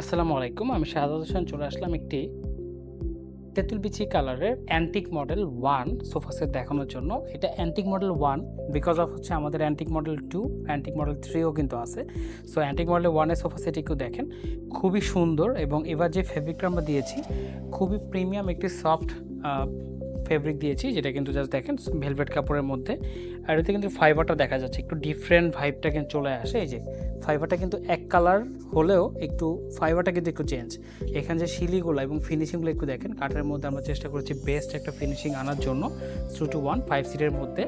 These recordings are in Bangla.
আসসালামু আলাইকুম। আমি শাহাদাত হোসেন চলে আসলাম একটি তেঁতুল বিচি কালারের অ্যান্টিক মডেল 1 সোফা সেট দেখানোর জন্য। এটা অ্যান্টিক মডেল 1 বিকজ অফ হচ্ছে আমাদের অ্যান্টিক মডেল 2, অ্যান্টিক মডেল 3ও কিন্তু আছে। সো অ্যান্টিক মডেল 1 এর সোফা সেট একটু দেখেন, খুবই সুন্দর এবং এবার যে ফেব্রিকটা আমরা দিয়েছি খুবই প্রিমিয়াম একটি সফট ফেব্রিক দিয়েছি, যেটা কিন্তু জাস্ট দেখেন ভেলভেট কাপড়ের মধ্যে। আর এতে কিন্তু ফাইবারটা দেখা যাচ্ছে একটু ডিফারেন্ট ভাইবটা কিন্তু চলে আসে। এই যে ফাইবারটা কিন্তু এক কালার হলেও একটু ফাইবারটা কিন্তু একটু চেঞ্জ। এখানে যে শিলিগুলো এবং ফিনিশিংগুলো একটু দেখেন, কাঠের মধ্যে আমরা চেষ্টা করেছি বেস্ট একটা ফিনিশিং আনার জন্য 2-to-1 5 সিটের মধ্যে।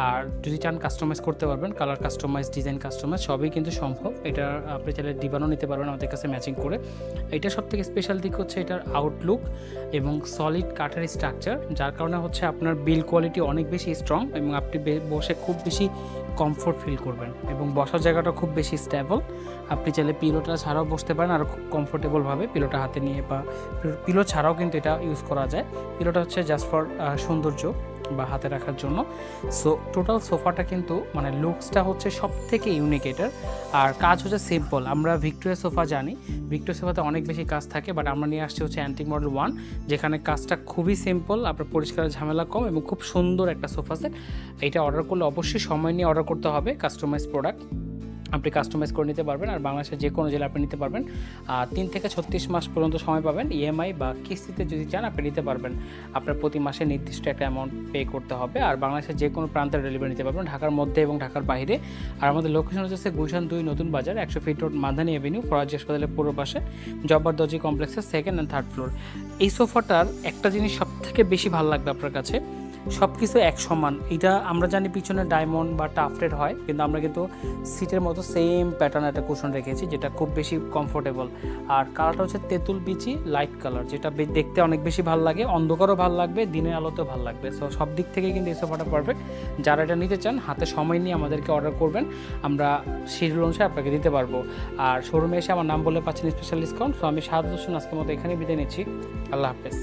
আর যদি চান কাস্টমাইজ করতে পারবেন, কালার কাস্টমাইজ, ডিজাইন কাস্টমাইজ সবই কিন্তু সম্ভব। এটা আপনি চাইলে ডিবানও নিতে পারবেন আমাদের কাছে ম্যাচিং করে। এটা সবথেকে স্পেশাল দিক হচ্ছে এটার আউটলুক এবং সলিড কাঠের স্ট্রাকচার, যার কারণে হচ্ছে আপনার বিল কোয়ালিটি অনেক বেশি স্ট্রং এবং আপনি বসে খুব বেশি কমফোর্ট ফিল করবেন এবং বসার জায়গাটা খুব বেশি স্টেবল। আপনি চাইলে পিলোটা ছাড়াও বসতে পারেন আর খুব কমফোর্টেবলভাবে পিলোটা হাতে নিয়ে, বা পিলো ছাড়াও কিন্তু এটা ইউজ করা যায়। পিলোটা হচ্ছে জাস্ট ফর সৌন্দর্য বা হাতে রাখার জন্য। সো টোটাল সোফাটা কিন্তু মানে লুকসটা হচ্ছে সব থেকে ইউনিক এটার। আর কাজ হচ্ছে সিম্পল। আমরা ভিক্টোরিয়া সোফা জানি, ভিক্টোরিয়া সোফাতে অনেক বেশি কাজ থাকে, বাট আমরা নিয়ে আসছি হচ্ছে অ্যান্টিক মডেল 1, যেখানে কাজটা খুবই সিম্পল, আপনার পরিষ্কারের ঝামেলা কম এবং খুব সুন্দর একটা সোফা সেট। এটা অর্ডার করলে অবশ্যই সময় নিয়ে অর্ডার করতে হবে। কাস্টমাইজ প্রোডাক্ট আপনি কাস্টমাইজ করে নিতে পারবেন, আর বাংলাদেশের যে কোনো জেলা আপনি নিতে পারবেন। 3 থেকে 36 মাস পর্যন্ত সময় পাবেন। ইএমআই বা কিস্তিতে যদি চান আপনি নিতে পারবেন। আপনার প্রতি মাসে নির্দিষ্ট একটা অ্যামাউন্ট পে করতে হবে, আর বাংলাদেশের যে কোনো প্রান্তের ডেলিভারি নিতে পারবেন, ঢাকার মধ্যে এবং ঢাকার বাইরে। আর আমাদের লোকেশন হচ্ছে গুলশান 2 নতুন বাজার, 100 fit road, Madani Avenue, Faraji হাসপাতালের পূর্ব পাশে, জব্বার দর্জি কমপ্লেক্সের 2nd and 3rd ফ্লোর। এই সোফাটার একটা জিনিস সব থেকে বেশি ভালো লাগবে আপনার কাছে, সব কিছু এক সমান। এটা আমরা জানি পিছনে ডায়মন্ড বা টাফটেড হয়, কিন্তু আমরা কিন্তু সিটের মতো সেম প্যাটার্ন একটা কুশন রেখেছি, যেটা খুব বেশি কমফোর্টেবল। আর কালারটা হচ্ছে তেঁতুল বিচি লাইট কালার, যেটা দেখতে অনেক বেশি ভালো লাগে, অন্ধকারও ভালো লাগবে, দিনের আলোতেও ভালো লাগবে। সো সব দিক থেকে কিন্তু এই সোফাটা পারফেক্ট। যারা এটা নিতে চান হাতে সময় নিয়ে আমাদেরকে অর্ডার করবেন, আমরা শিডিউল অনুসারে আপনাকে দিতে পারবো। আর শোরুমে এসে আমার নাম বলে পাচ্ছেন স্পেশাল ডিসকাউন্ট। সো আমি শাহাদাত হোসেন আজকের মতো এখানেই বিদায় নিচ্ছি। আল্লাহ হাফেজ।